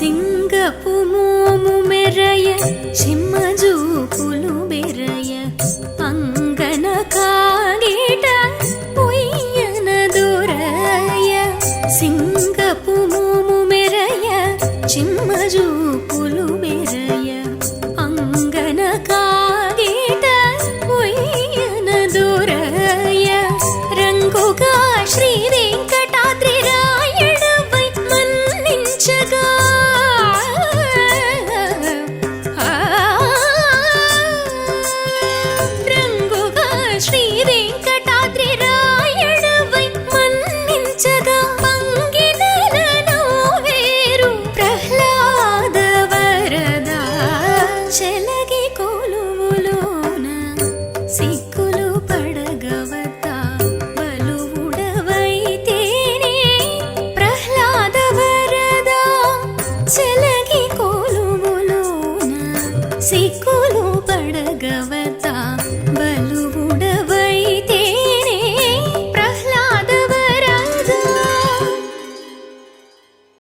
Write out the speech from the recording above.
సింగపు మోము మెరయ చిమ్మజూపులు బెరయ అంగన కాగిట ఉయ్యన దొరయ సింగపు మోము మెరయ చిమ్మజూపులు బెరయ అంగన కాగిట ఉయ్యన దొరయ రంగుగా శ్రీ వెంకటాద్రి రాయుడవై మన్నించగా రంగుగా శ్రీ వెంకటాద్రి రాయుడవై మన్నించగా అంగినలను వేరు ప్రహ్లాద వరద చెలగి కొలువులోన సిక్కులు పడగవతా బలువుడవైతేనే ప్రహ్లాద వరద చెలగి కొలువులోన సిక్కు